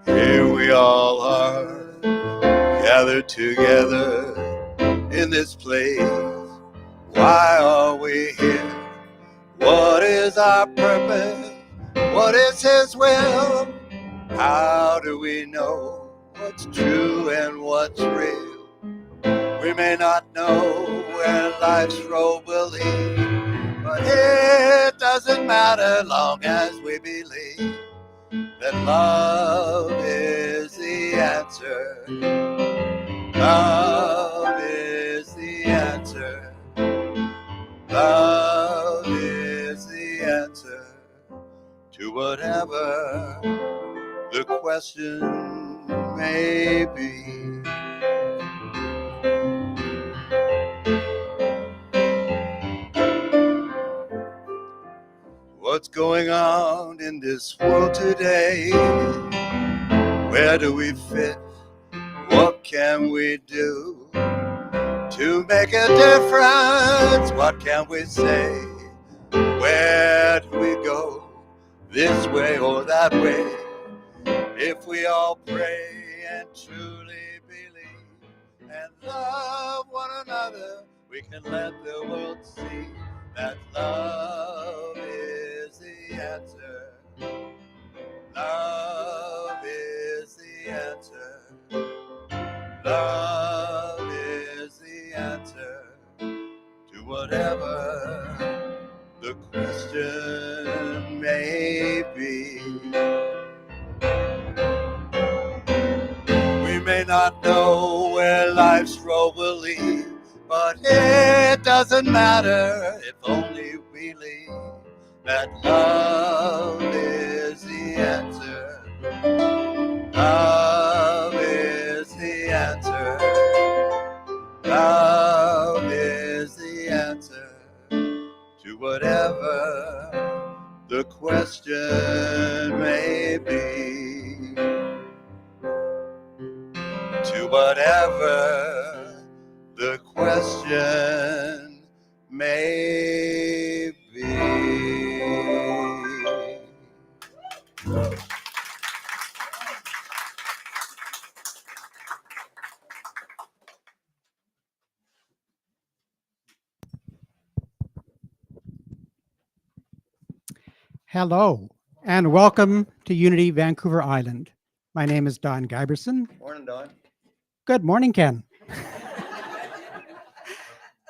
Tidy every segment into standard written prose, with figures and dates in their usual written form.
Here we all are, gathered together in this place. Why are we here? What is our purpose? What is His will? How do we know what's true and what's real? We may not know where life's road will lead, but it doesn't matter long as we believe that love is the answer. Love is the answer. Love is the answer to whatever the question may be. What's going on in this world today? Where do we fit? What can we do to make a difference? What can we say? Where do we go? This way or that way? If we all pray and truly believe and love one another, we can let the world see that love is the answer. Love is the answer. Love is the answer to whatever the question may be. We may not know where life's road will lead, but it doesn't matter if only we believe that love is the answer. Love is the answer. Love is the answer to whatever the question may be. To whatever the question may be. Hello, and welcome to Unity Vancouver Island. My name is Don Giberson. Morning, Don. Good morning, Ken.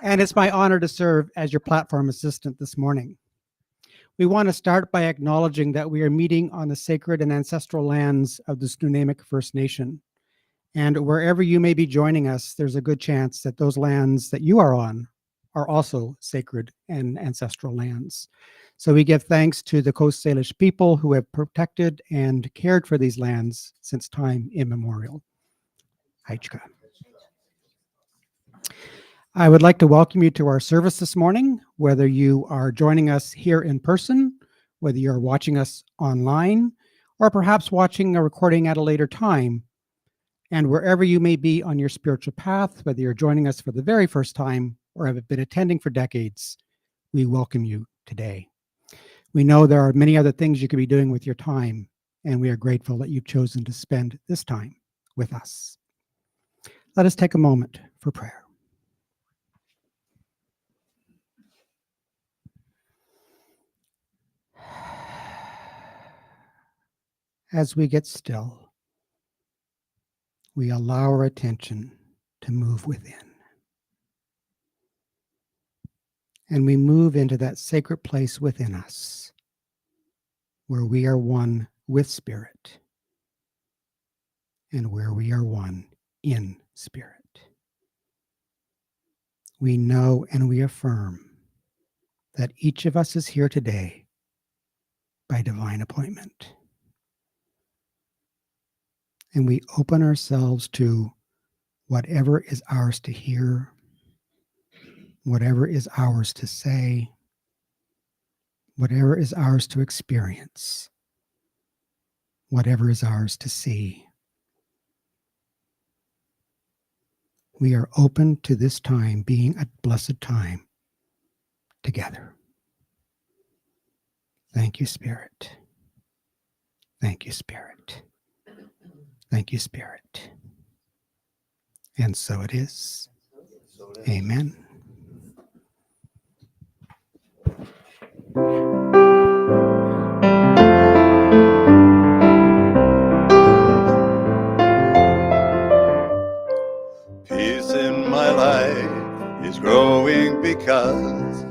And it's my honor to serve as your platform assistant this morning. We want to start by acknowledging that we are meeting on the sacred and ancestral lands of the Snuneymuxw First Nation. And wherever you may be joining us, there's a good chance that those lands that you are on are also sacred and ancestral lands. So we give thanks to the Coast Salish people who have protected and cared for these lands since time immemorial. Haichka. I would like to welcome you to our service this morning, whether you are joining us here in person, whether you're watching us online, or perhaps watching a recording at a later time. And wherever you may be on your spiritual path, whether you're joining us for the very first time or have been attending for decades, we welcome you today. We know there are many other things you could be doing with your time, and we are grateful that you've chosen to spend this time with us. Let us take a moment for prayer. as we get still, we allow our attention to move within. And we move into that sacred place within us where we are one with Spirit and where we are one in Spirit. We know and we affirm that each of us is here today by divine appointment. And we open ourselves to whatever is ours to hear, whatever is ours to say, whatever is ours to experience, whatever is ours to see. We are open to this time being a blessed time together. Thank you, Spirit. Thank you, Spirit. Thank you, Spirit. And so it is. Amen. Peace in my life is growing because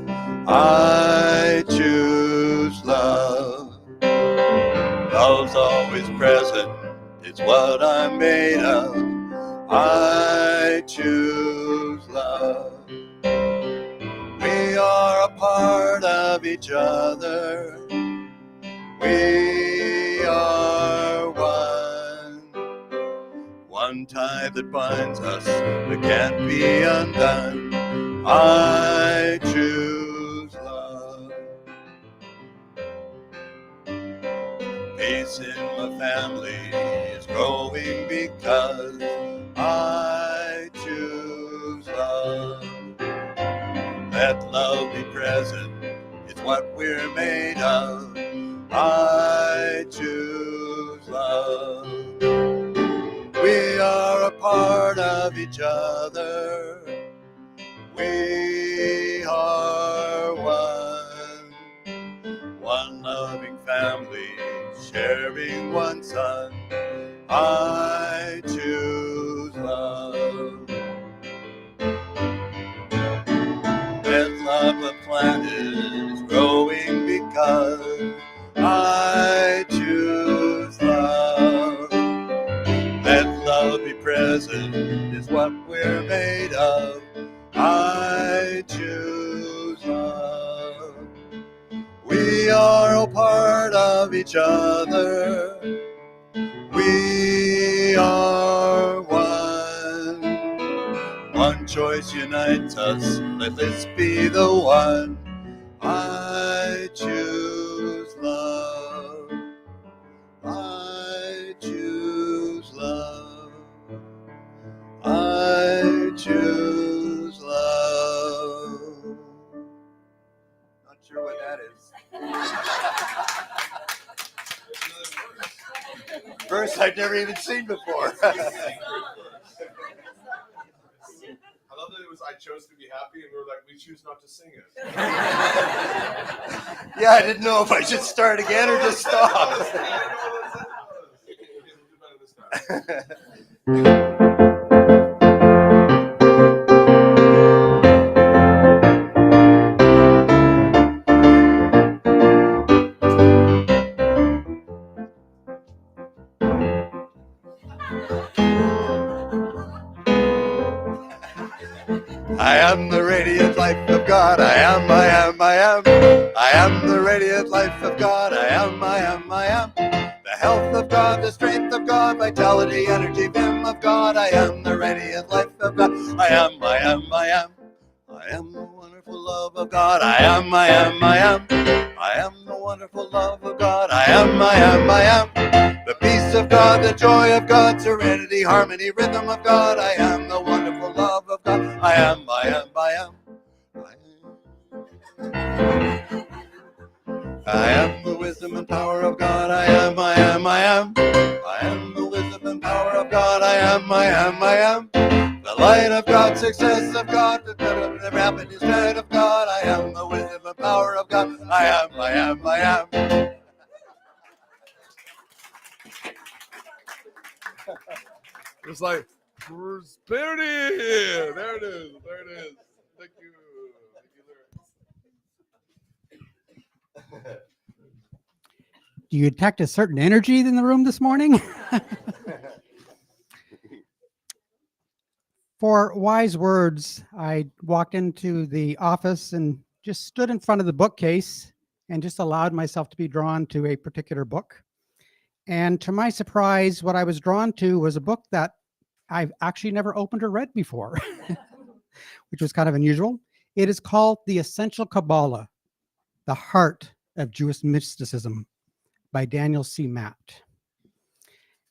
I choose love. Love's always present, it's what I'm made of. I choose love. We are a part of each other. We are one. One tie that binds us that can't be undone. I choose love. Peace in my family is growing because I choose love. Let love be present, it's what we're made of. I choose love. We are a part of each other. We are one. One loving family, sharing one son. I choose love. Let love the planet is growing because I choose love. Let love be present is what we're made of. I choose love. We are all part of each other. We are one. One choice unites us. Let this be the one. I choose love. I choose love. I choose love. Not sure what that is. Verse I've never even seen before. I love that it was I chose to be happy, and we were like, we choose not to sing it. Yeah, I didn't know if I should start again or just stop. I am the radiant life of God. I am, I am, I am. I am the radiant life of God. I am, I am, I am. The health of God, the strength of God, vitality, energy, vim of God. I am the radiant life of God. I am, I am, I am. I am the wonderful love of God. I am, I am, I am. I am the wonderful love of God. I am, I am, I am. The peace of God, the joy of God, serenity, harmony, rhythm of God. I am the wonderful love of God. I am, I am, I am. I am the wisdom and power of God. I am, I am, I am. I am the wisdom and power of God. I am, I am, I am. The light of God, success of God, the rapid strength of God. I am the wisdom and power of God. I am, I am, I am. It's like prosperity. There it is. There it is. Thank you. Thank you, Do you detect a certain energy in the room this morning? For wise words, I walked into the office and just stood in front of the bookcase and just allowed myself to be drawn to a particular book. And to my surprise, what I was drawn to was a book that I've actually never opened or read before, which was kind of unusual. It is called The Essential Kabbalah, The Heart of Jewish Mysticism by Daniel C. Matt.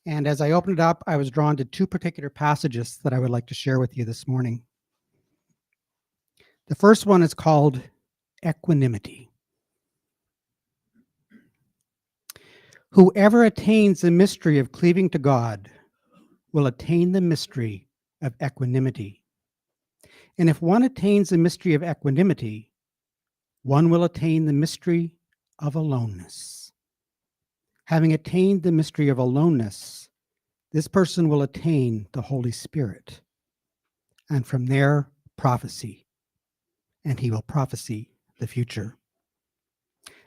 And as I opened it up, I was drawn to two particular passages that I would like to share with you this morning. The first one is called Equanimity. Whoever attains the mystery of cleaving to God will attain the mystery of equanimity. And if one attains the mystery of equanimity, one will attain the mystery of aloneness. Having attained the mystery of aloneness, this person will attain the Holy Spirit, and from there, prophecy, and he will prophesy the future.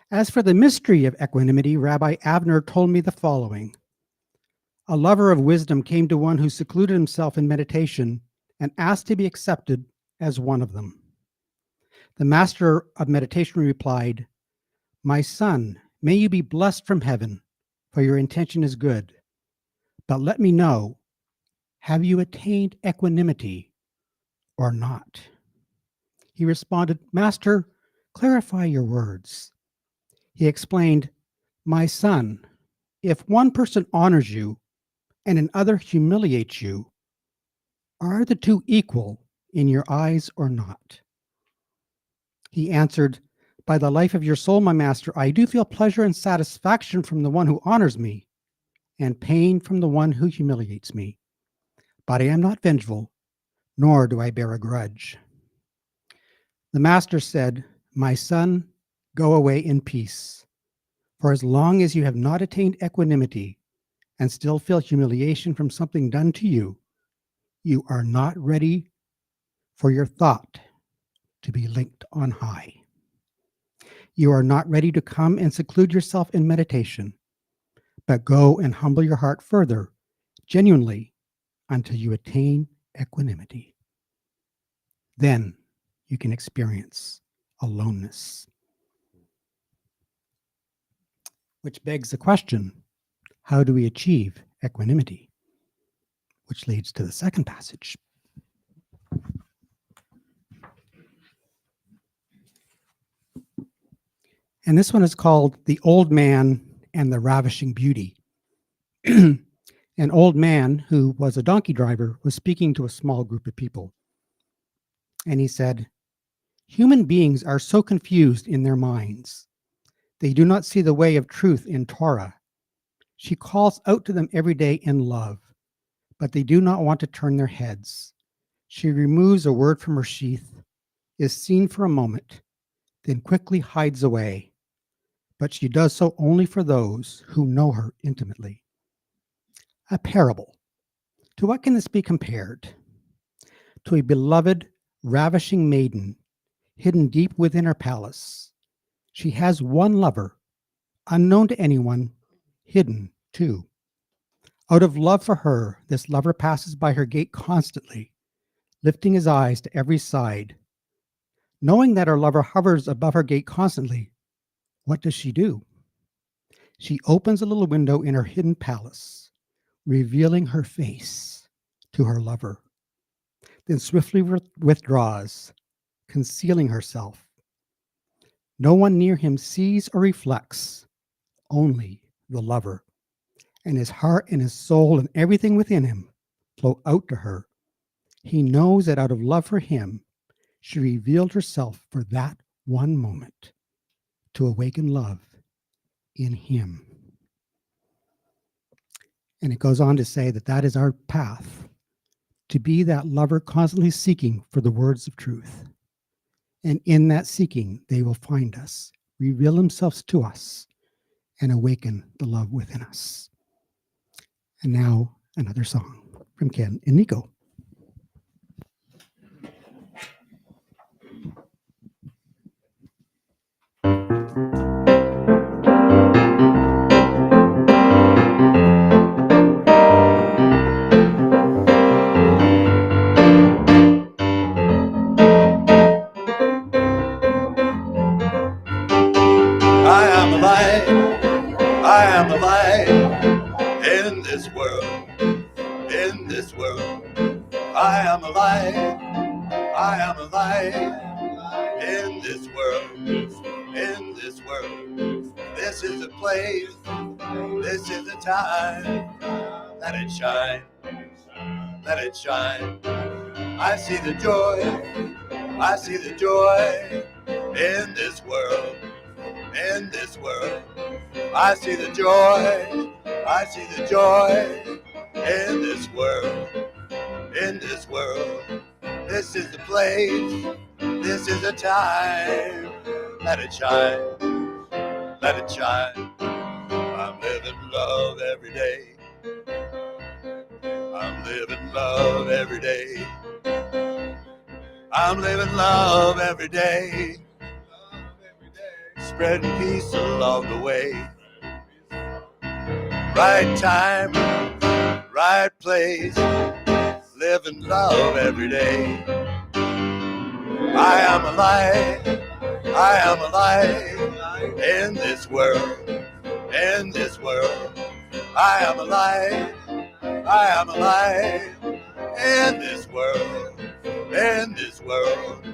As for the mystery of equanimity, Rabbi Avner told me the following. A lover of wisdom came to one who secluded himself in meditation and asked to be accepted as one of them. The master of meditation replied, "My son, may you be blessed from heaven, for your intention is good. But let me know, have you attained equanimity or not?" He responded, "Master, clarify your words." He explained, "My son, if one person honors you and another humiliates you, are the two equal in your eyes or not?" He answered, "By the life of your soul, my master, I do feel pleasure and satisfaction from the one who honors me, and pain from the one who humiliates me. But I am not vengeful, nor do I bear a grudge." The master said, "My son, go away in peace. For as long as you have not attained equanimity and still feel humiliation from something done to you, you are not ready for your thought to be linked on high. You are not ready to come and seclude yourself in meditation, but go and humble your heart further, genuinely, until you attain equanimity. Then you can experience aloneness." Which begs the question, how do we achieve equanimity? Which leads to the second passage. And this one is called The Old Man and the Ravishing Beauty. An old man who was a donkey driver was speaking to a small group of people. And he said, "Human beings are so confused in their minds. They do not see the way of truth in Torah. She calls out to them every day in love, but they do not want to turn their heads. She removes a word from her sheath, is seen for a moment, then quickly hides away. But she does so only for those who know her intimately." A parable. To what can this be compared? To a beloved, ravishing maiden hidden deep within her palace. She has one lover, unknown to anyone, hidden too. Out of love for her, this lover passes by her gate constantly, lifting his eyes to every side. Knowing that her lover hovers above her gate constantly, what does she do? She opens a little window in her hidden palace, revealing her face to her lover, then swiftly withdraws, concealing herself. No one near him sees or reflects, only the lover, and his heart and his soul and everything within him flow out to her. He knows that out of love for him, she revealed herself for that one moment to awaken love in him. And it goes on to say that that is our path, to be that lover constantly seeking for the words of truth. And in that seeking, they will find us, reveal themselves to us, and awaken the love within us. And now, another song. from Ken and Nico. I am alive. I am alive in this world. In this world. I am alive. I am alive in this world. In this world. This is a place. This is a time. Let it shine. Let it shine. I see the joy. I see the joy in this world. In this world. I see the joy. I see the joy in this world. In this world. This is the place. This is the time. Let it shine. Let it shine. I'm living love every day. I'm living love every day. I'm living love every day. Spreading peace along the way. Right time, right place. Living love every day. I am alive. I am alive in this world. In this world. I am alive. I am alive in this world. In this world.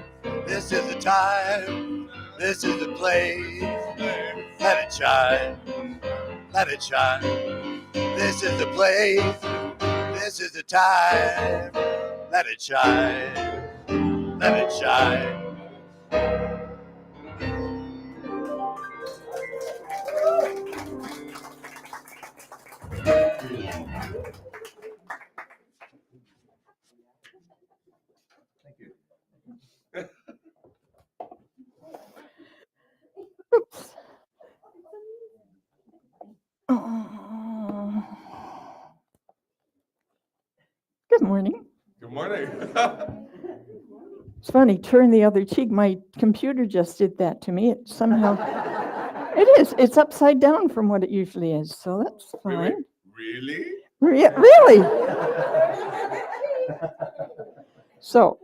This is the time. This is the place. Let it shine. Let it shine. This is the place. This is the time. Let it shine. Let it shine. Oops. Oh. Good morning. Good morning. It's funny, turn the other cheek. My computer just did that to me. It somehow, it is. It's upside down from what it usually is. So that's fine. Really? Really? So,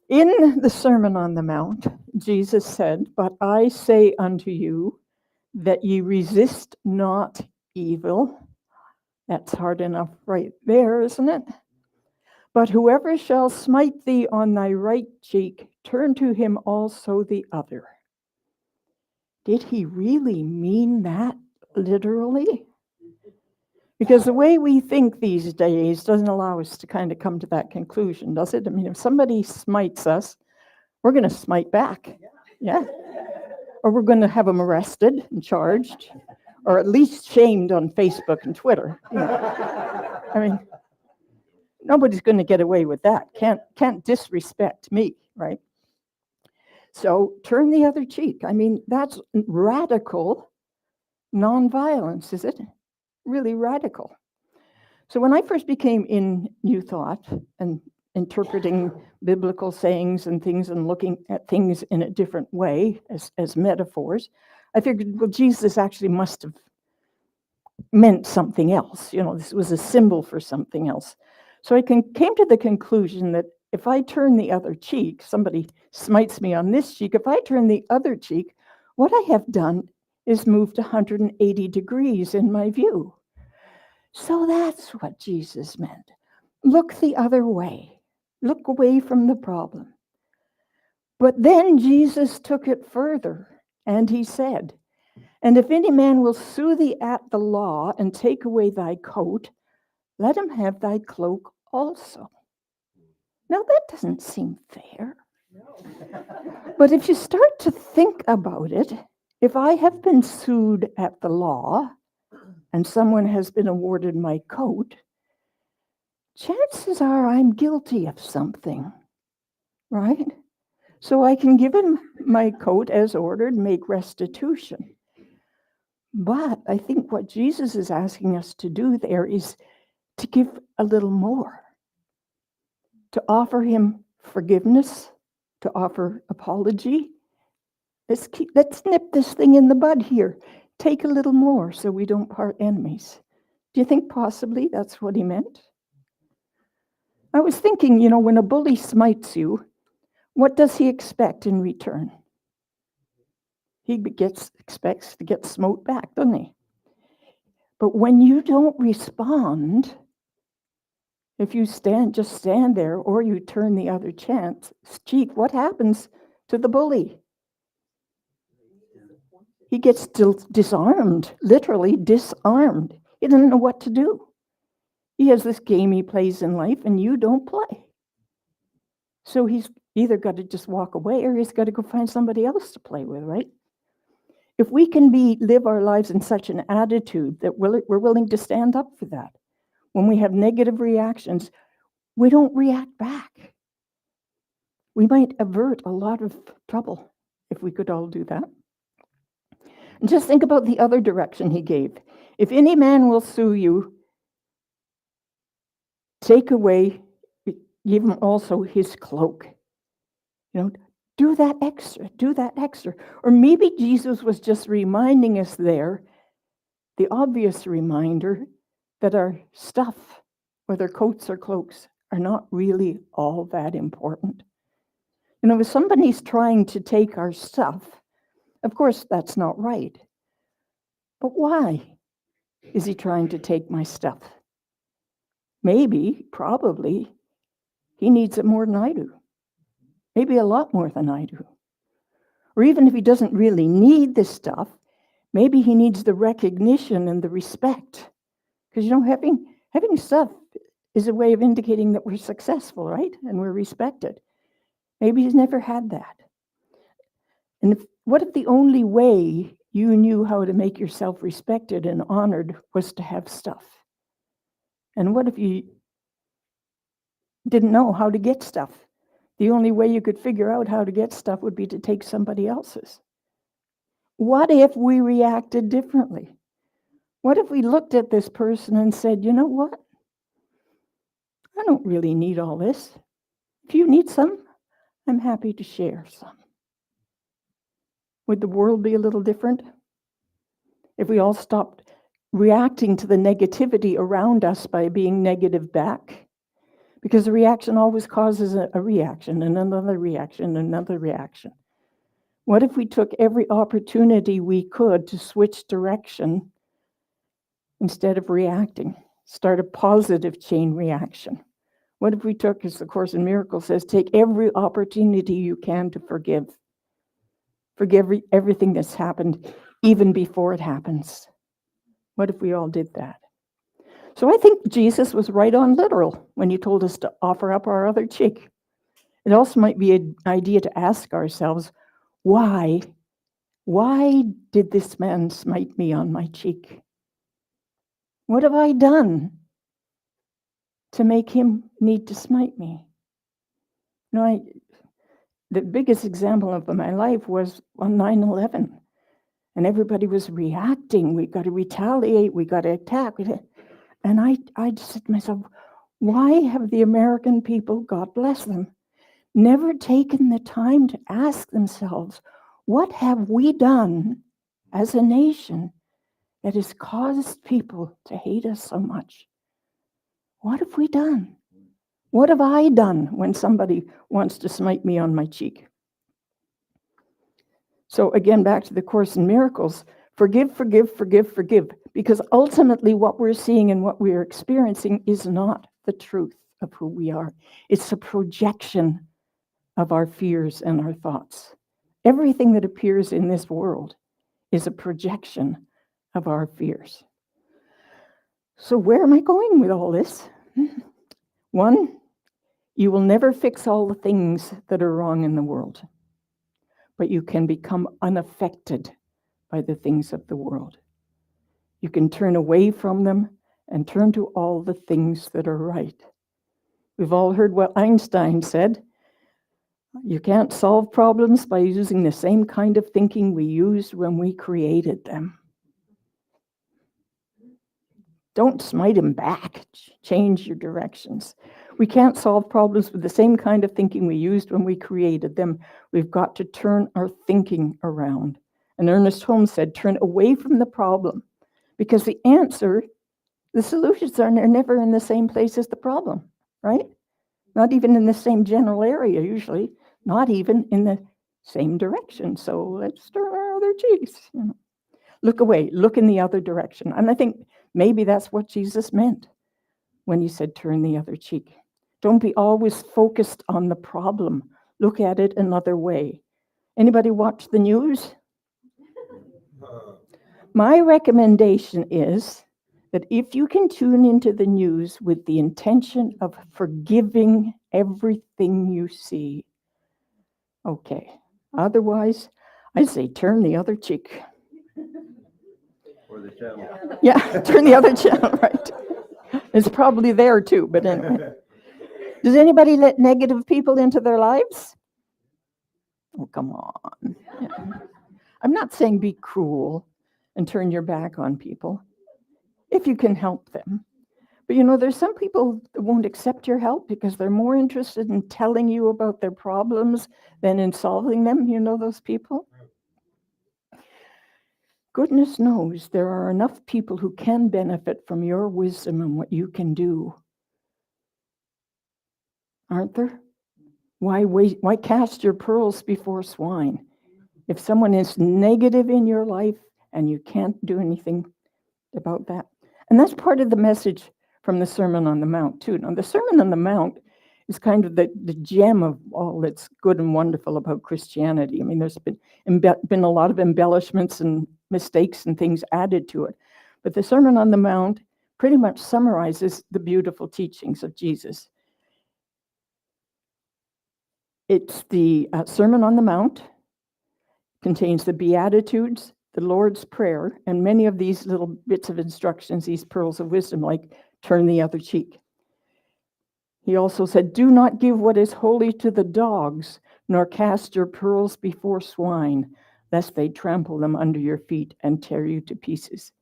in the Sermon on the Mount, Jesus said, "But I say unto you that ye resist not evil." That's hard enough right there, isn't it? "But whoever shall smite thee on thy right cheek, turn to him also the other." Did he really mean that literally? Because the way we think these days doesn't allow us to kind of come to that conclusion, does it? I mean, if somebody smites us, we're going to smite back. Yeah. Or we're going to have them arrested and charged, or at least shamed on Facebook and Twitter. You know. I mean, nobody's going to get away with that. Can't disrespect me, right? So turn the other cheek. I mean, that's radical nonviolence, is it? Really radical. So when I first became in New Thought and interpreting biblical sayings and things and looking at things in a different way as metaphors, I figured, well, Jesus actually must have meant something else. You know, this was a symbol for something else. So I came to the conclusion that if I turn the other cheek, somebody smites me on this cheek, if I turn the other cheek, what I have done is moved 180 degrees in my view. So that's what Jesus meant. Look the other way. Look away from the problem. But then Jesus took it further, and he said, "And if any man will sue thee at the law and take away thy coat, let him have thy cloak also." Now that doesn't seem fair. But if you start to think about it, if I have been sued at the law and someone has been awarded my coat, chances are I'm guilty of something, right? So I can give him my coat as ordered, make restitution. But I think what Jesus is asking us to do there is to give a little more, to offer him forgiveness, to offer apology. Let's nip this thing in the bud here. Take a little more so we don't part enemies. Do you think possibly that's what he meant? I was thinking, when a bully smites you, what does he expect in return? He expects to get smote back, doesn't he? But when you don't respond, if you just stand there or you turn the other cheek, what happens to the bully? He gets disarmed, literally disarmed. He doesn't know what to do. He has this game he plays in life and you don't play. So he's either got to just walk away or he's got to go find somebody else to play with, right? If we can live our lives in such an attitude that we're willing to stand up for that, when we have negative reactions, we don't react back. We might avert a lot of trouble if we could all do that. And just think about the other direction he gave. If any man will sue you, take away, give him also his cloak. Do that extra. Or maybe Jesus was just reminding us there, the obvious reminder that our stuff, whether coats or cloaks, are not really all that important. If somebody's trying to take our stuff, of course, that's not right. But why is he trying to take my stuff? Maybe, probably, he needs it more than I do. Maybe a lot more than I do. Or even if he doesn't really need this stuff, maybe he needs the recognition and the respect. Because, having stuff is a way of indicating that we're successful, right? And we're respected. Maybe he's never had that. And what if the only way you knew how to make yourself respected and honored was to have stuff? And what if you didn't know how to get stuff? The only way you could figure out how to get stuff would be to take somebody else's. What if we reacted differently? What if we looked at this person and said, you know what? I don't really need all this. If you need some, I'm happy to share some. Would the world be a little different if we all stopped reacting to the negativity around us by being negative back? Because a reaction always causes a reaction and another reaction and another reaction. What if we took every opportunity we could to switch direction instead of reacting? Start a positive chain reaction. What if we took, as the Course in Miracles says, take every opportunity you can to forgive? Forgive everything that's happened, even before it happens. What if we all did that? So I think Jesus was right on literal when he told us to offer up our other cheek. It also might be an idea to ask ourselves, why did this man smite me on my cheek? What have I done to make him need to smite me? The biggest example of my life was on 9/11, and everybody was reacting. We got to retaliate. We got to attack. And I just said to myself, why have the American people, God bless them, never taken the time to ask themselves, what have we done as a nation that has caused people to hate us so much? What have we done? What have I done when somebody wants to smite me on my cheek? So again, back to the Course in Miracles, forgive, forgive, forgive, forgive. Because ultimately what we're seeing and what we're experiencing is not the truth of who we are. It's a projection of our fears and our thoughts. Everything that appears in this world is a projection of our fears. So where am I going with all this? 1, you will never fix all the things that are wrong in the world, but you can become unaffected by the things of the world. You can turn away from them and turn to all the things that are right. We've all heard what Einstein said. You can't solve problems by using the same kind of thinking we used when we created them. Don't smite him back. Change your directions. We can't solve problems with the same kind of thinking we used when we created them. We've got to turn our thinking around. And Ernest Holmes said, turn away from the problem, because the answer, the solutions are never in the same place as the problem, right? Not even in the same general area, usually, not even in the same direction. So let's turn our other cheeks. Look away, look in the other direction. And I think maybe that's what Jesus meant when he said, turn the other cheek. Don't be always focused on the problem. Look at it another way. Anybody watch the news? My recommendation is that if you can tune into the news with the intention of forgiving everything you see, okay. Otherwise, I say turn the other cheek. Or the channel. Yeah, turn the other channel, right. It's probably there too, but anyway. Does anybody let negative people into their lives? Oh, come on. Yeah. I'm not saying be cruel and turn your back on people if you can help them. But there's some people that won't accept your help because they're more interested in telling you about their problems than in solving them. You know those people? Goodness knows there are enough people who can benefit from your wisdom and what you can do. Aren't there? Why cast your pearls before swine? If someone is negative in your life and you can't do anything about that. And that's part of the message from the Sermon on the Mount too. Now, the Sermon on the Mount is kind of the gem of all that's good and wonderful about Christianity. I mean, there's been a lot of embellishments and mistakes and things added to it. But the Sermon on the Mount pretty much summarizes the beautiful teachings of Jesus. It's the Sermon on the Mount, contains the Beatitudes, the Lord's Prayer, and many of these little bits of instructions, these pearls of wisdom, like turn the other cheek. He also said, do not give what is holy to the dogs, nor cast your pearls before swine, lest they trample them under your feet and tear you to pieces.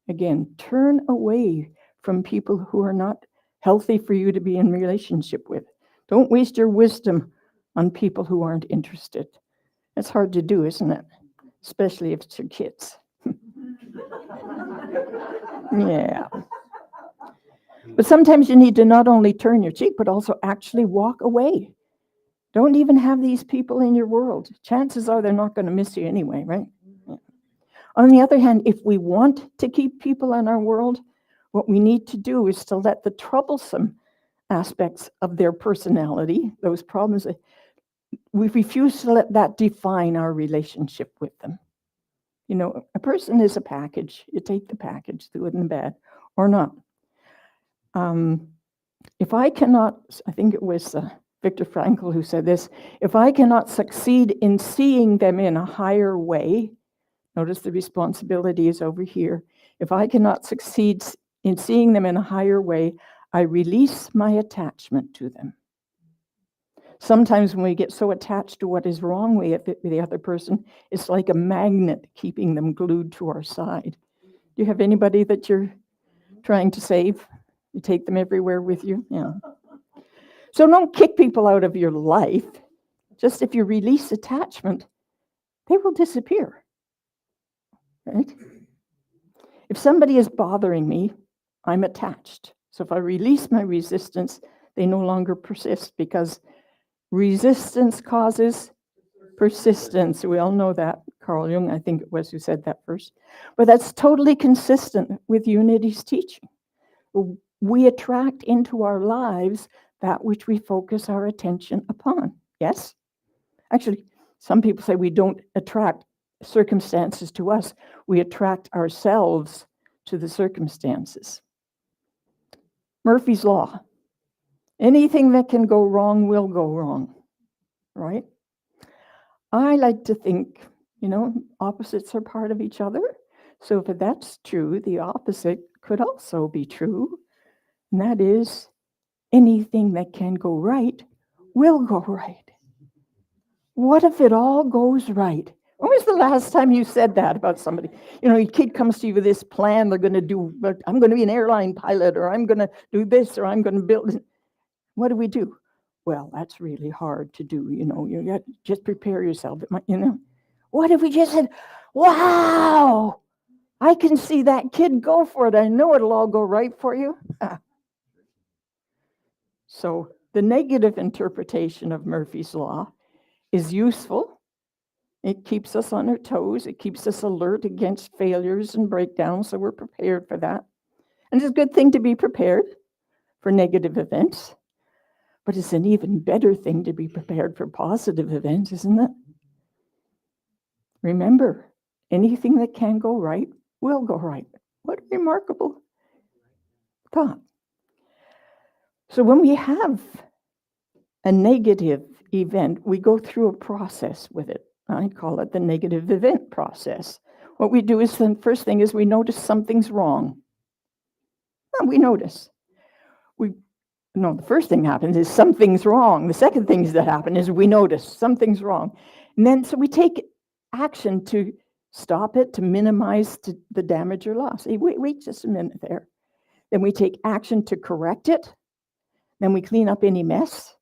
Again, turn away from people who are not healthy for you to be in relationship with. Don't waste your wisdom on people who aren't interested. It's hard to do, isn't it? Especially if it's your kids. Yeah. But sometimes you need to not only turn your cheek, but also actually walk away. Don't even have these people in your world. Chances are they're not going to miss you anyway, right? Yeah. On the other hand, if we want to keep people in our world, what we need to do is to let the troublesome aspects of their personality, those problems, we refuse to let that define our relationship with them. A person is a package. You take the package, the good and the bad, or not. If I cannot, I think it was Viktor Frankl who said this, if I cannot succeed in seeing them in a higher way, notice the responsibility is over here. If I cannot succeed in seeing them in a higher way, I release my attachment to them. Sometimes when we get so attached to what is wrong with the other person, it's like a magnet keeping them glued to our side. Do you have anybody that you're trying to save? You take them everywhere with you? Yeah. So don't kick people out of your life. Just if you release attachment, they will disappear. Right? If somebody is bothering me, I'm attached. So if I release my resistance, they no longer persist, because resistance causes persistence. We all know that. Carl Jung, I think it was, who said that first. But that's totally consistent with Unity's teaching. We attract into our lives that which we focus our attention upon. Yes? Actually, some people say we don't attract circumstances to us. We attract ourselves to the circumstances. Murphy's Law. Anything that can go wrong will go wrong, right? I like to think, opposites are part of each other. So if that's true, the opposite could also be true. And that is, anything that can go right will go right. What if it all goes right? When was the last time you said that about somebody? You know, your kid comes to you with this plan, they're going to do, I'm going to be an airline pilot, or I'm going to do this, or I'm going to build. What do? Well, that's really hard to do. You know, you got just prepare yourself. You know, what if we just said, wow, I can see that kid go for it. I know it'll all go right for you. So the negative interpretation of Murphy's Law is useful. It keeps us on our toes. It keeps us alert against failures and breakdowns, so we're prepared for that. And it's a good thing to be prepared for negative events, but it's an even better thing to be prepared for positive events, isn't it? Remember, anything that can go right will go right. What a remarkable thought. So when we have a negative event, we go through a process with it. I call it the negative event process. What we do is, the first thing is we notice something's wrong. Well, we notice. The first thing happens is something's wrong. The second thing that happens is we notice something's wrong. And then so we take action to stop it, to minimize the damage or loss. Hey, wait just a minute there. Then we take action to correct it. Then we clean up any mess.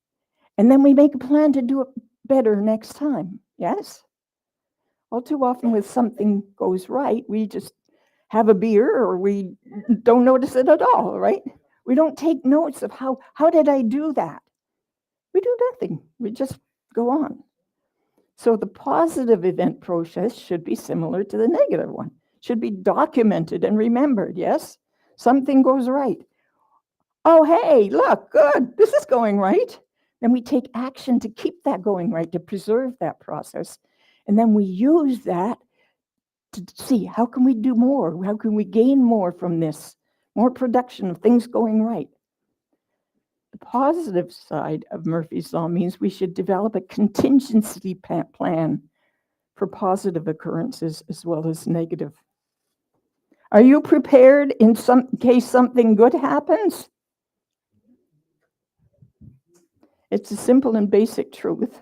And then we make a plan to do it better next time. Yes? All too often when something goes right, we just have a beer or we don't notice it at all, right? We don't take notes of how did I do that? We do nothing. We just go on. So the positive event process should be similar to the negative one. Should be documented and remembered, yes? Something goes right. Oh, hey, look, good. This is going right. Then we take action to keep that going right, to preserve that process. And then we use that to see how can we do more? How can we gain more from this? More production of things going right. The positive side of Murphy's Law means we should develop a contingency plan for positive occurrences as well as negative. Are you prepared in case something good happens? It's a simple and basic truth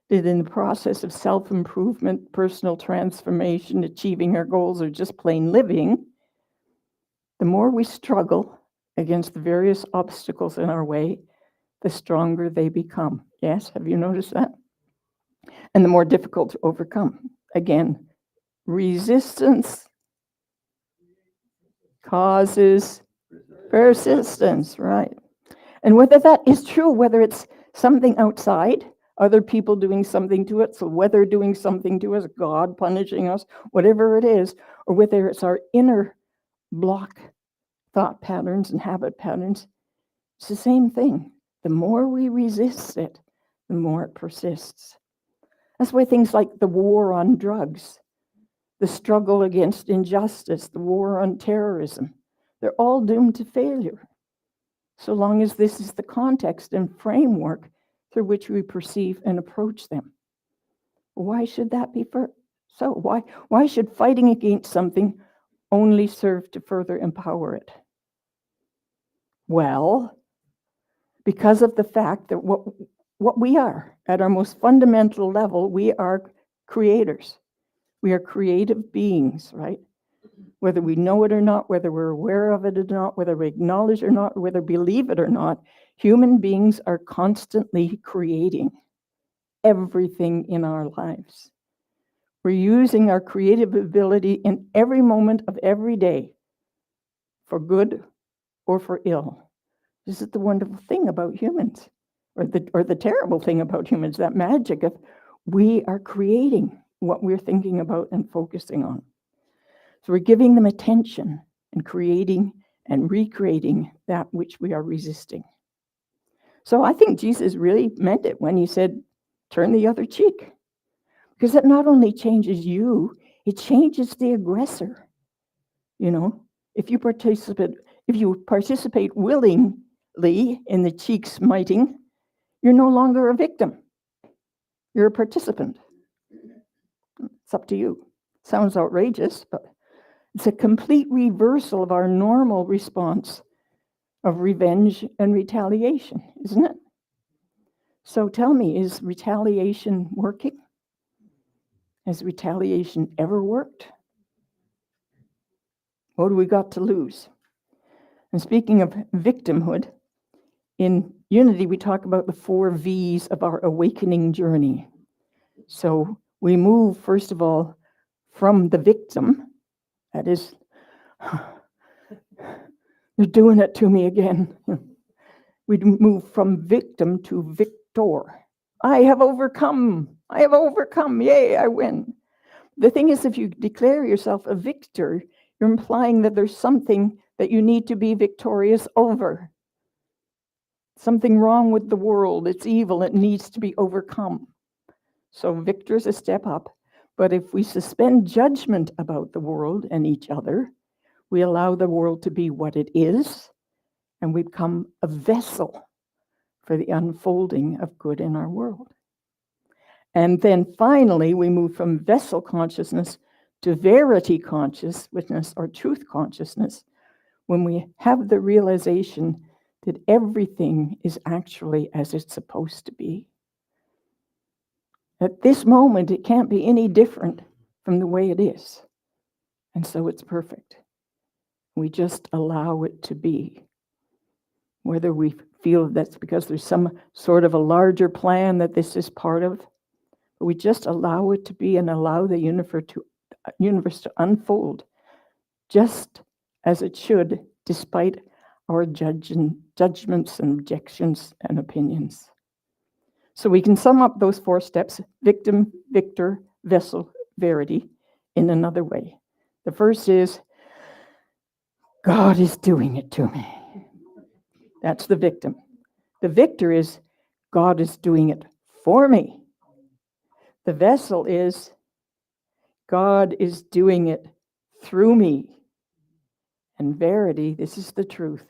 that in the process of self-improvement, personal transformation, achieving our goals, or just plain living, the more we struggle against the various obstacles in our way, the stronger they become. Yes, have you noticed that? And the more difficult to overcome. Again, resistance causes persistence, right? And whether that is true, whether it's something outside, other people doing something to it, so weather doing something to us, God punishing us, whatever it is, or whether it's our inner block thought patterns and habit patterns, it's the same thing. The more we resist it, the more it persists. That's why things like the war on drugs, the struggle against injustice, the war on terrorism, they're all doomed to failure, so long as this is the context and framework through which we perceive and approach them. Why should that be so? Why should fighting against something only serve to further empower it? Well, because of the fact that what we are, at our most fundamental level, we are creators. We are creative beings, right? Whether we know it or not, whether we're aware of it or not, whether we acknowledge it or not, whether we believe it or not, human beings are constantly creating everything in our lives. We're using our creative ability in every moment of every day, for good or for ill. This is the wonderful thing about humans, or the terrible thing about humans, that magic of we are creating what we're thinking about and focusing on. So we're giving them attention and creating and recreating that which we are resisting. So I think Jesus really meant it when he said, turn the other cheek. Because it not only changes you, it changes the aggressor. You know, if you participate willingly in the cheek smiting, you're no longer a victim. You're a participant. It's up to you. Sounds outrageous, but it's a complete reversal of our normal response of revenge and retaliation, isn't it? So tell me, is retaliation working? Has retaliation ever worked? What do we got to lose? And speaking of victimhood, in Unity, we talk about the 4 V's of our awakening journey. So we move, first of all, from the victim, that is, they're doing it to me again. We move from victim to victor. I have overcome. I have overcome. Yay, I win. The thing is, if you declare yourself a victor, you're implying that there's something that you need to be victorious over. Something wrong with the world. It's evil. It needs to be overcome. So victor's a step up. But if we suspend judgment about the world and each other, we allow the world to be what it is, and we become a vessel for the unfolding of good in our world. And then finally, we move from vessel consciousness to verity consciousness or truth consciousness, when we have the realization that everything is actually as it's supposed to be. At this moment, it can't be any different from the way it is. And so it's perfect. We just allow it to be. Whether we feel that's because there's some sort of a larger plan that this is part of, but we just allow it to be and allow the universe to unfold just as it should, despite our judgments and objections and opinions. So we can sum up those 4 steps: victim, victor, vessel, verity, in another way. The first is, God is doing it to me. That's the victim. The victor is, God is doing it for me. The vessel is, God is doing it through me. And verity, this is the truth,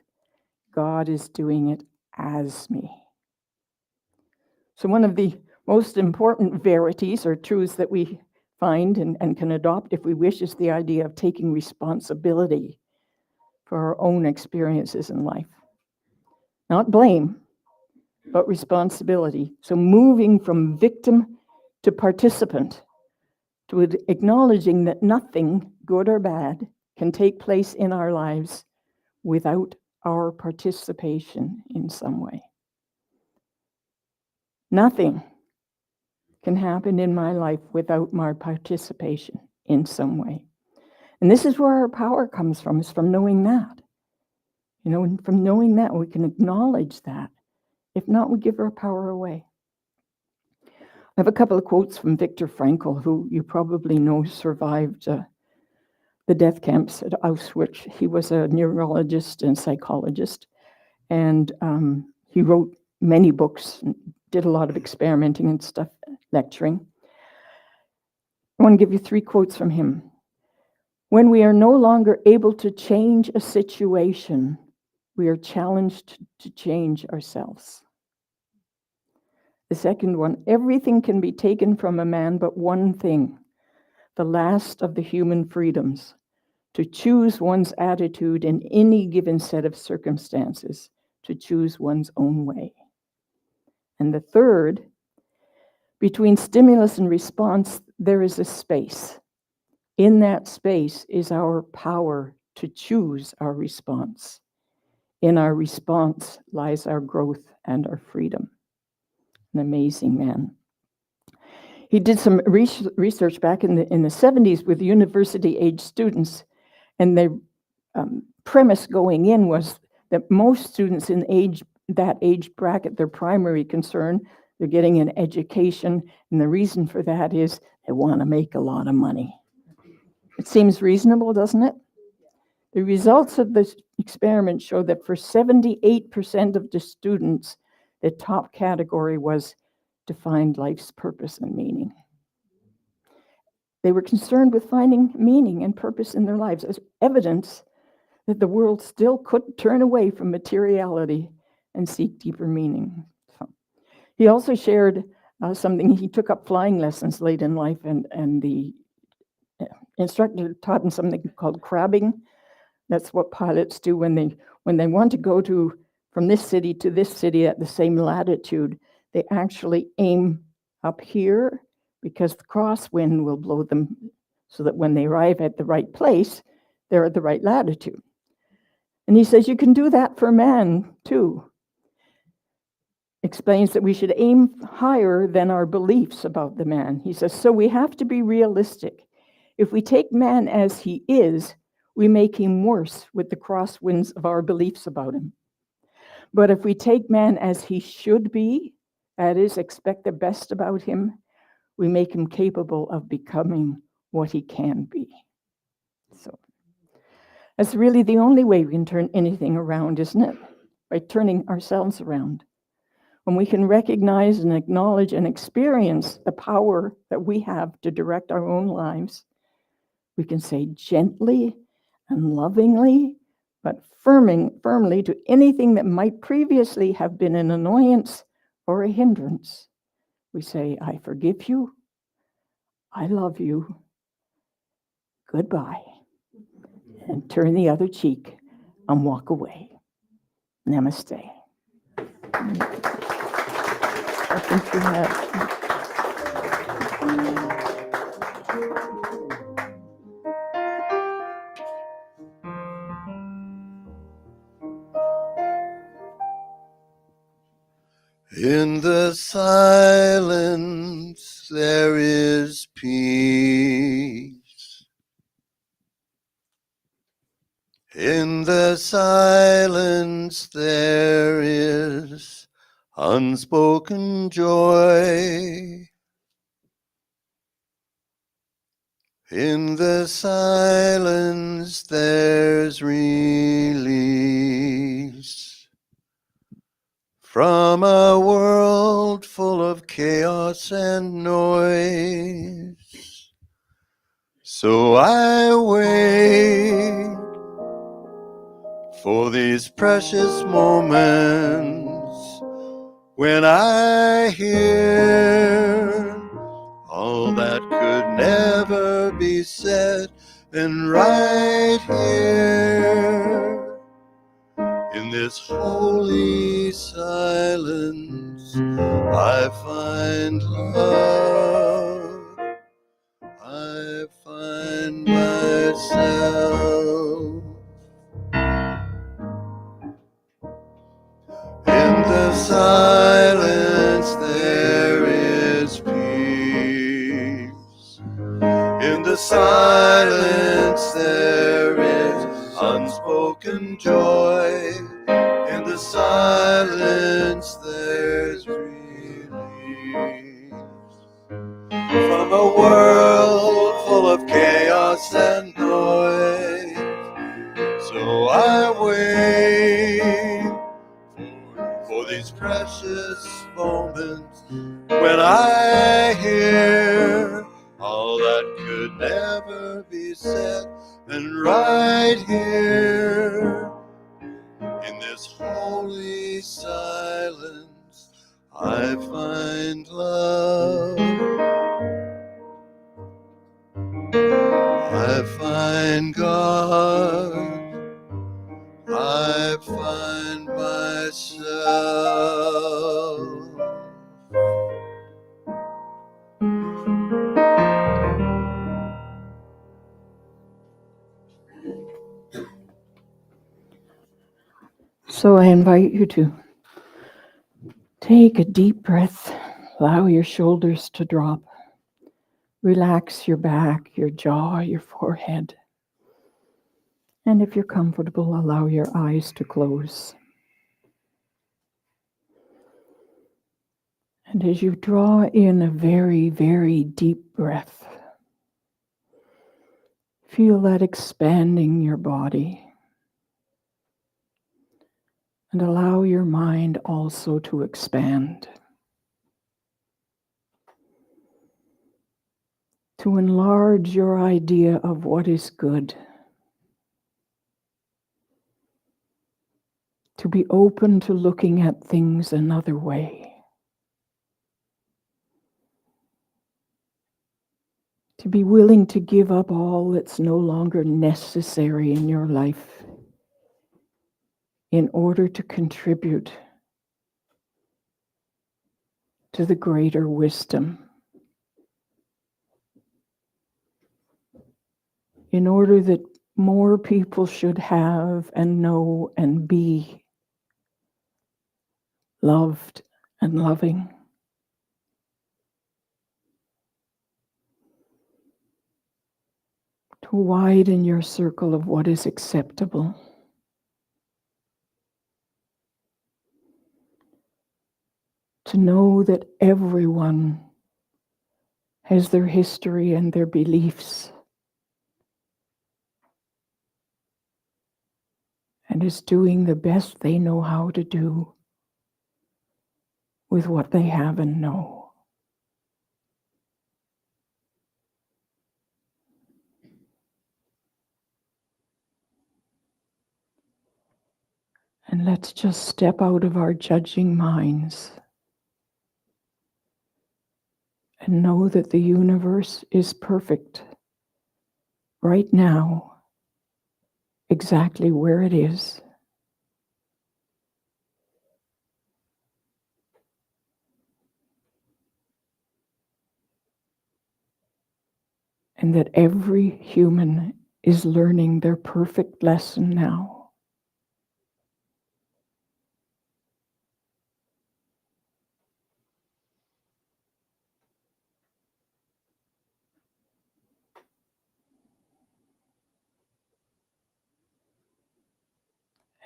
God is doing it as me. So one of the most important verities or truths that we find and can adopt if we wish is the idea of taking responsibility for our own experiences in life. Not blame, but responsibility. So moving from victim to participant, to acknowledging that nothing, good or bad, can take place in our lives without our participation in some way. Nothing can happen in my life without my participation in some way. And this is where our power comes from, is from knowing that. And from knowing that, we can acknowledge that. If not, we give our power away. I have a couple of quotes from Viktor Frankl, who you probably know survived the death camps at Auschwitz. He was a neurologist and psychologist, and he wrote many books, and did a lot of experimenting and stuff, lecturing. I want to give you 3 quotes from him. When we are no longer able to change a situation, we are challenged to change ourselves. The second one, everything can be taken from a man but one thing, the last of the human freedoms, to choose one's attitude in any given set of circumstances, to choose one's own way. And the third, between stimulus and response, there is a space. In that space is our power to choose our response. In our response lies our growth and our freedom. An amazing man. He did some research back in the 70s with university-age students, and the premise going in was that most students in that age bracket, their primary concern, they're getting an education, and the reason for that is they want to make a lot of money. It seems reasonable, doesn't it? The results of this experiment show that for 78% of the students, the top category was to find life's purpose and meaning. They were concerned with finding meaning and purpose in their lives as evidence that the world still could turn away from materiality and seek deeper meaning. So, he also shared something. He took up flying lessons late in life, and the instructor taught him something called crabbing. That's what pilots do when they want to go from this city to this city at the same latitude. They actually aim up here because the crosswind will blow them so that when they arrive at the right place, they're at the right latitude. And he says you can do that for man too. Explains that we should aim higher than our beliefs about the man. He says, so we have to be realistic. If we take man as he is, we make him worse with the crosswinds of our beliefs about him. But if we take man as he should be, that is, expect the best about him, we make him capable of becoming what he can be. So that's really the only way we can turn anything around, isn't it? By turning ourselves around. When we can recognize and acknowledge and experience the power that we have to direct our own lives, we can say gently and lovingly, but firmly to anything that might previously have been an annoyance or a hindrance. We say, I forgive you, I love you, goodbye, and turn the other cheek and walk away. Namaste. I think we have. In the silence there is peace. In the silence there is unspoken joy. In the silence there's release. From a world full of chaos and noise. So I wait for these precious moments when I hear all that could never be said, and right here in this holy silence, I find love, I find myself. In the silence there is peace. In the silence there is unspoken joy. In the silence there's release. From a world full of chaos and noise. So I wait for these precious moments when I hear all that could never be said, and right here in this holy silence I find love, I find God, I find myself. So I invite you to take a deep breath, allow your shoulders to drop, relax your back, your jaw, your forehead. And if you're comfortable, allow your eyes to close. And as you draw in a very, very deep breath, feel that expanding your body. And allow your mind also to expand. To enlarge your idea of what is good. To be open to looking at things another way. To be willing to give up all that's no longer necessary in your life in order to contribute to the greater wisdom in order that more people should have and know and be loved and loving. To widen your circle of what is acceptable. To know that everyone has their history and their beliefs and is doing the best they know how to do with what they have and know. And let's just step out of our judging minds and know that the universe is perfect right now, exactly where it is. And that every human is learning their perfect lesson now.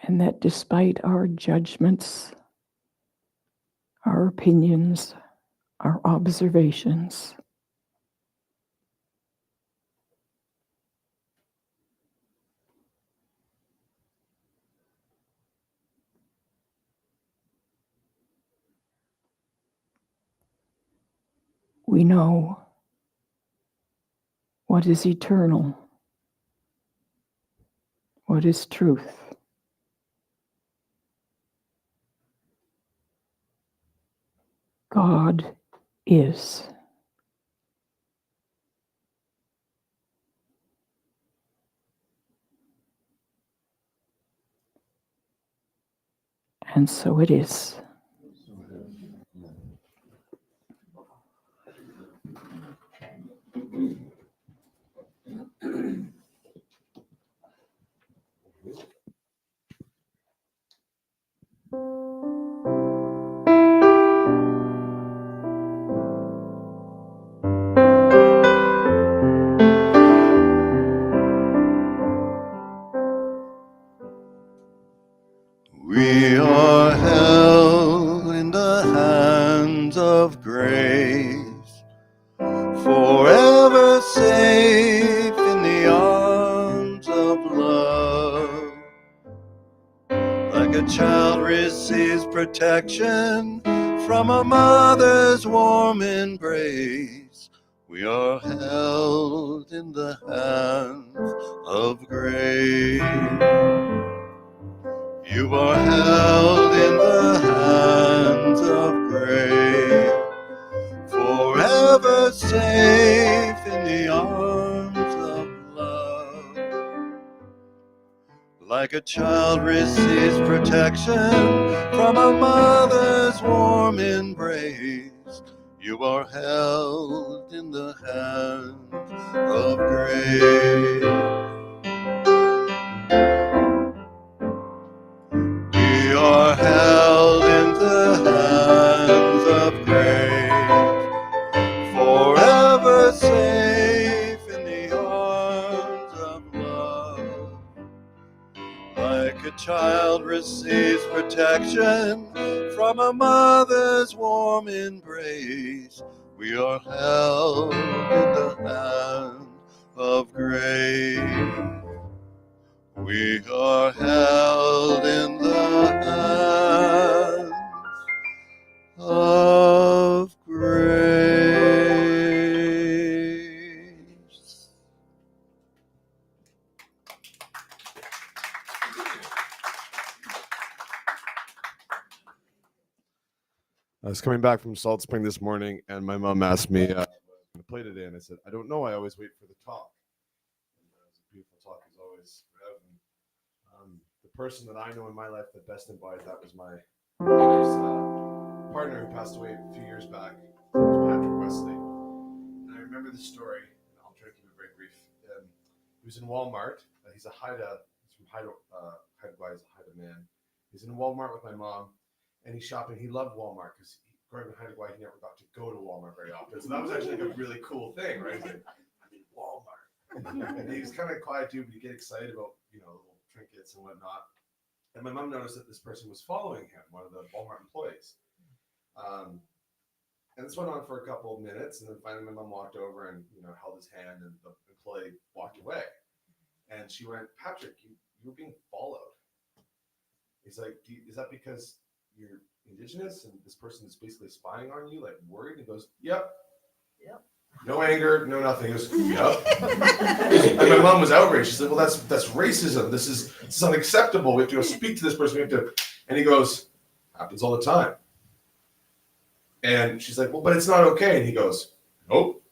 And that despite our judgments, our opinions, our observations, we know what is eternal, what is truth. God is. And so it is. We are held in the hands of grace, forever safe in the arms of love. Like a child receives protection from a mother's warm embrace, we are held in the hands of grace. You are held in the hands of grace, forever safe in the arms of love. Like a child receives protection from a mother's warm embrace, you are held in the hands of grace. We are held in the hands of grace, forever safe in the arms of love. Like a child receives protection from a mother's warm embrace, we are held in the hand of grace. We are held in the hands of grace. I was coming back from Salt Spring this morning, and my mom asked me to play today, and I said, I don't know. I always wait for the talk. And it was a beautiful talk, as always. The person that I know in my life that best embodied that was my partner who passed away a few years back, Patrick Wesley. And I remember the story, and I'll try to keep it very brief. He was in Walmart. He's from Haida, Haida, he's a Haida man. He's in Walmart with my mom, and he's shopping. He loved Walmart because growing up in Haida, he never got to go to Walmart very often. So that was actually like a really cool thing, right? He's like, I'm in Walmart. And he was kind of a quiet dude, but he'd get excited about, little trinkets and whatnot. And my mom noticed that this person was following him, one of the Walmart employees. And this went on for a couple of minutes, and then finally my mom walked over and held his hand, and the employee walked away. And she went, Patrick, you're being followed. He's like, is that because you're Indigenous and this person is basically spying on you, like worried? And he goes, yep. No anger, no nothing. He goes, yep. And my mom was outraged. She said, well, that's racism. This is unacceptable. We have to go speak to this person. And he goes, happens all the time. And she's like, well, but it's not okay. And he goes, nope.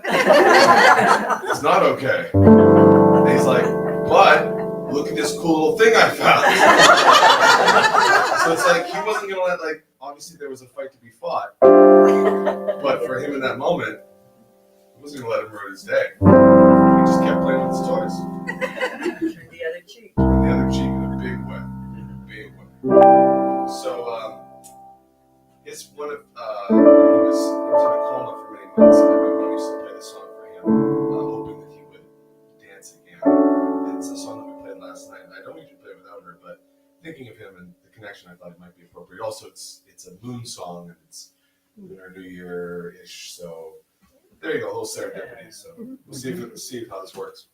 It's not okay. And he's like, but look at this cool little thing I found. So it's like he wasn't gonna let, like, obviously there was a fight to be fought. But for him in that moment, he wasn't gonna let him ruin his day. He just kept playing with his toys. The other cheek. And the other cheek in a big way. Big way. So it's one of he was in a coma for many months, and my mom used to play the song for him, hoping that he would dance again. It's a song that we played last night, and I don't usually play without her, but thinking of him and the connection, I thought it might be appropriate. Also, it's a moon song, and it's Lunar New Year-ish, so there you go, a little serendipity. So we'll see how this works.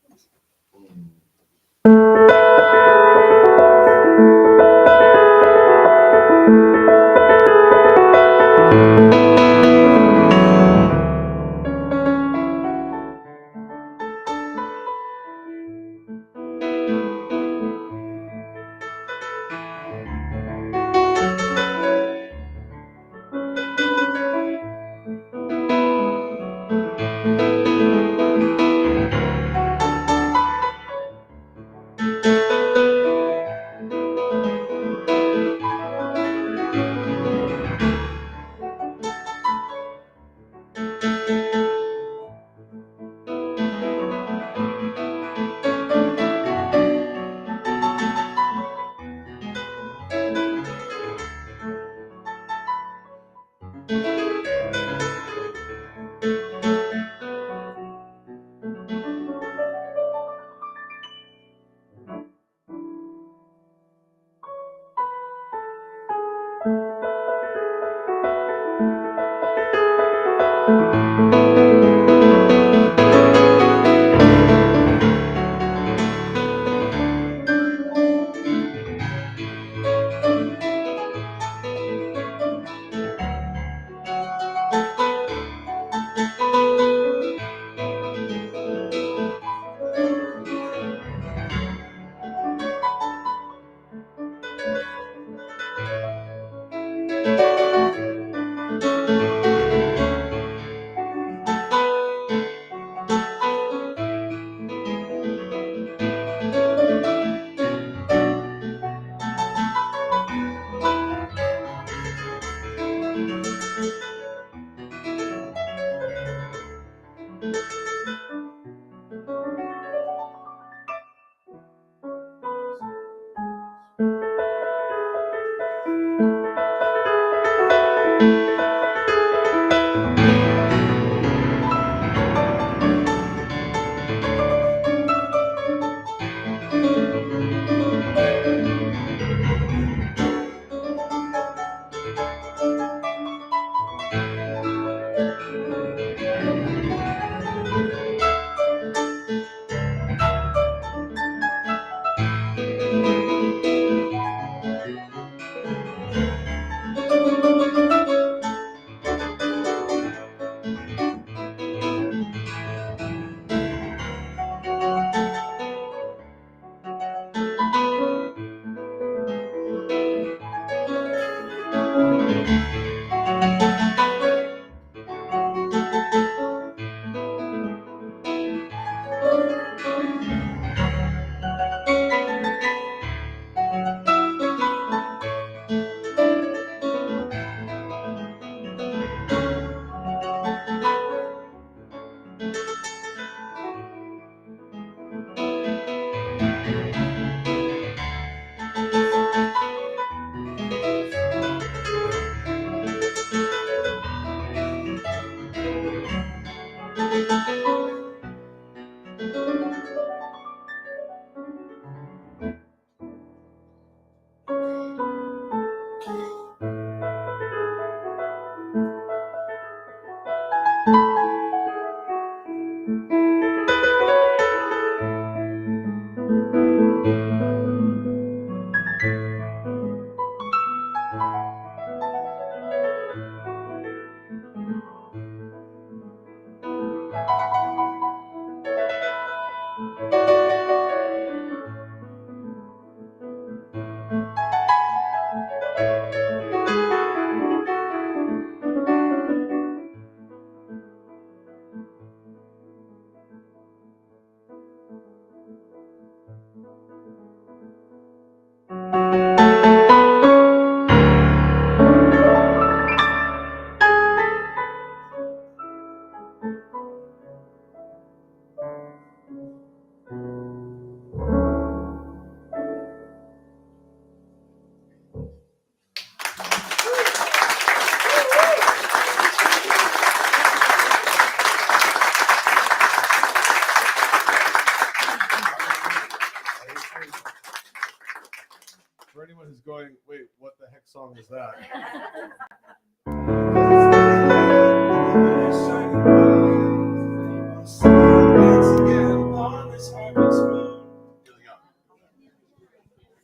For anyone who's going, wait, what the heck song is that?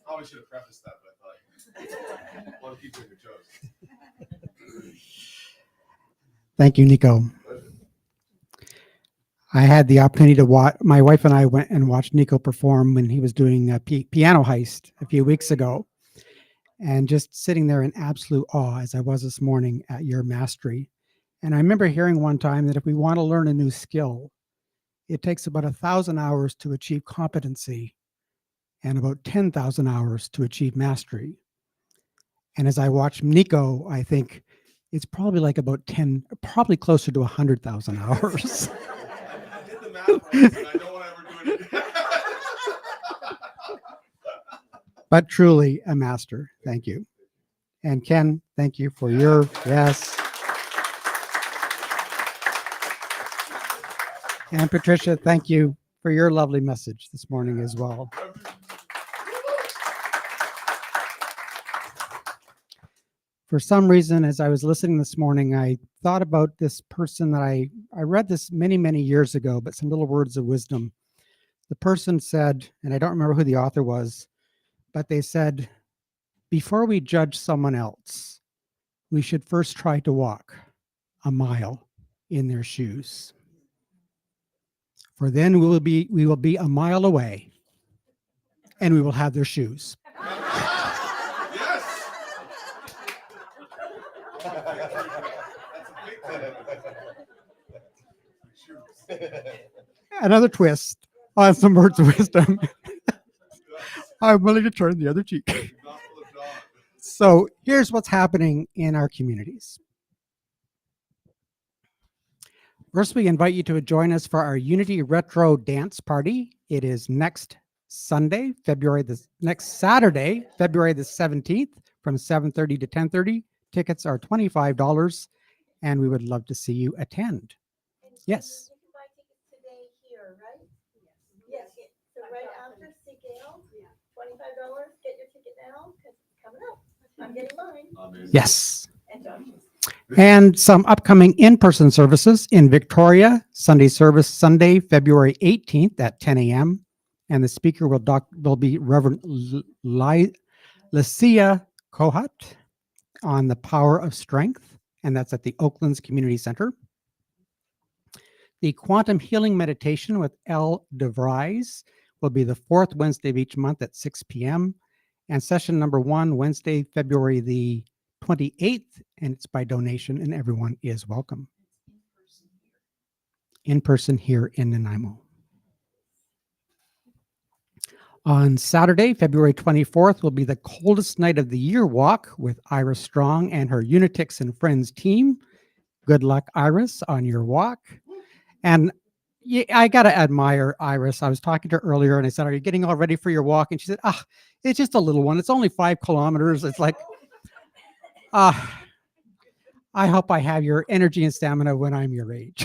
Oh, I should have prefaced that, but I thought, I want to keep doing your toes. Thank you, Nico. I had the opportunity to watch, my wife and I went and watched Nico perform when he was doing a Piano Heist a few weeks ago. And just sitting there in absolute awe as I was this morning at your mastery. And I remember hearing one time that if we want to learn a new skill, it takes about 1,000 hours to achieve competency and about 10,000 hours to achieve mastery. And as I watch Nico, I think it's probably like about 10, probably closer to 100,000 hours. I did the math once, and I don't want to ever do it again. But truly a master. Thank you. And Ken, thank you for your, yes. And Patricia, thank you for your lovely message this morning as well. For some reason, as I was listening this morning, I thought about this person that I read this many, many years ago, but some little words of wisdom. The person said, and I don't remember who the author was, but they said, before we judge someone else, we should first try to walk a mile in their shoes. For then we will be a mile away and we will have their shoes. Yes. Another twist on some words of wisdom. I'm willing to turn the other cheek. So here's what's happening in our communities. First, we invite you to join us for our Unity Retro Dance Party. It is next Saturday, February the 17th from 7:30 to 10:30. Tickets are $25, and we would love to see you attend. Yes. You can buy tickets today here, right? Yes. So right after Seagale, $25. Get your ticket now because it's coming up. I'm getting mine. Yes. And Josh's. And some upcoming in-person services in Victoria. Sunday service Sunday, February 18th at 10 a.m. And the speaker will be Reverend Lucia Kohat on the power of strength. And that's at the Oaklands Community Center. The Quantum Healing Meditation with L. DeVries will be the fourth Wednesday of each month at 6 p.m. And session number 1, Wednesday, February the 28th, and it's by donation, and everyone is welcome. In person here in Nanaimo. On Saturday, February 24th, will be the coldest night of the year walk with Iris Strong and her Unitix and Friends team. Good luck, Iris, on your walk. And I got to admire Iris. I was talking to her earlier and I said, are you getting all ready for your walk? And she said, it's just a little one. It's only 5 kilometers. It's like, I hope I have your energy and stamina when I'm your age.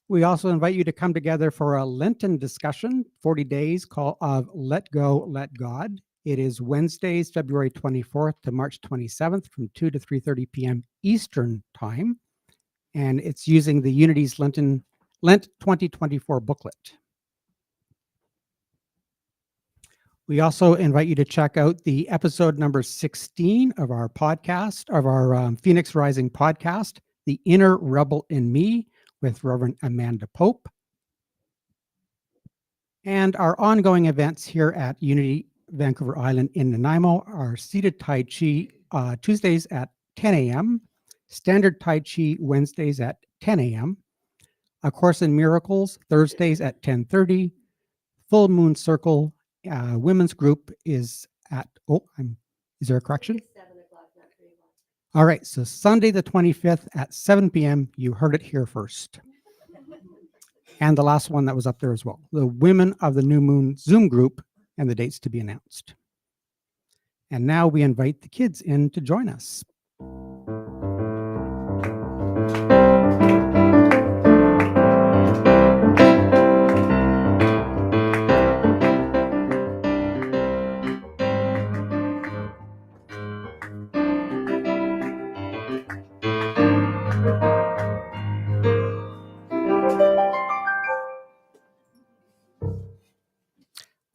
We also invite you to come together for a Lenten discussion, 40 days call of Let Go, Let God. It is Wednesdays, February 24th to March 27th from 2 to 3:30 p.m. Eastern Time. And it's using the Unity's Lent 2024 booklet. We also invite you to check out the episode number 16 of our podcast, of our Phoenix Rising podcast, The Inner Rebel in Me, with Reverend Amanda Pope. And our ongoing events here at Unity Vancouver Island in Nanaimo are seated Tai Chi Tuesdays at 10 a.m., Standard Tai Chi Wednesdays at 10 a.m., A Course in Miracles Thursdays at 10:30, Full Moon Circle women's group is at, is there a correction? 7 o'clock, not 3 o'clock. All right, so Sunday the 25th at 7 p.m., you heard it here first. And the last one that was up there as well, the Women of the New Moon Zoom group, and the dates to be announced. And now we invite the kids in to join us.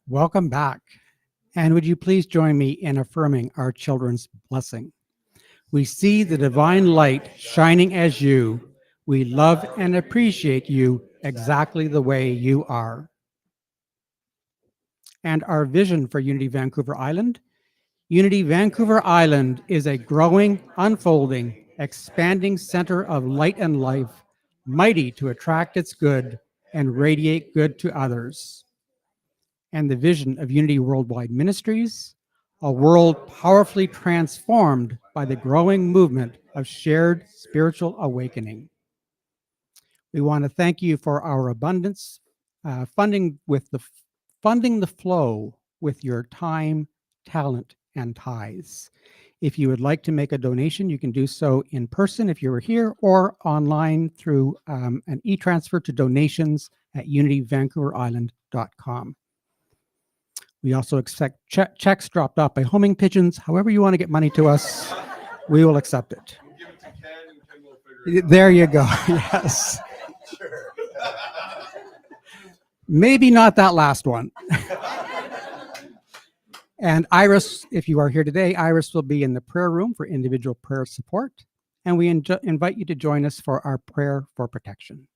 Welcome back. And would you please join me in affirming our children's blessing? We see the divine light shining as you. We love and appreciate you exactly the way you are. And our vision for Unity Vancouver Island. Unity Vancouver Island is a growing, unfolding, expanding center of light and life, mighty to attract its good and radiate good to others. And the vision of Unity Worldwide Ministries, a world powerfully transformed by the growing movement of shared spiritual awakening. We want to thank you for our abundance, funding the flow with your time, talent, and tithes. If you would like to make a donation, you can do so in person if you were here, or online through an e-transfer to donations@unityvancouverisland.com. We also expect checks dropped off by homing pigeons. However you want to get money to us, we will accept it. We'll give it to Ken, and Ken will figure it out. There you go. Yes. Sure. Maybe not that last one. And Iris, if you are here today, Iris will be in the prayer room for individual prayer support. And we invite you to join us for our prayer for protection.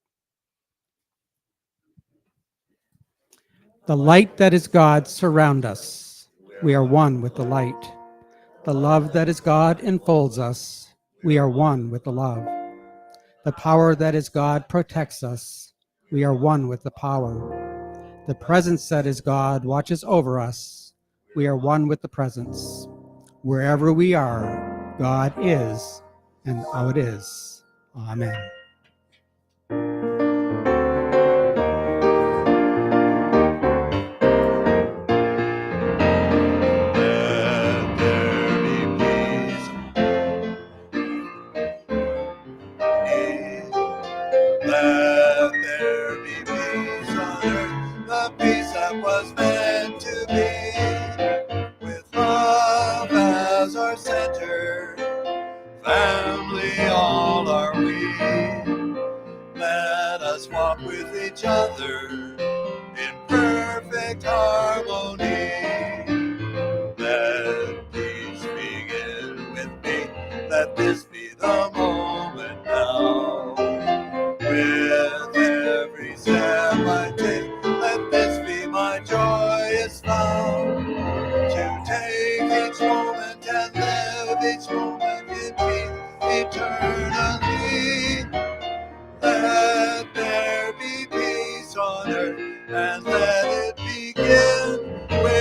The light that is God surround us. We are one with the light. The love that is God enfolds us. We are one with the love. The power that is God protects us. We are one with the power. The presence that is God watches over us. We are one with the presence. Wherever we are, God is, and how it is. Amen. Let there be peace. Let there be peace on earth, the peace that was meant to be. With love as our center, family all are we. Let us walk with each other in perfect harmony. Let peace begin with me. Let this be the moment now. With every step I take, let this be my joyous vow. To take each moment and live each moment in peace eternally. Let there be peace on earth, and let it begin with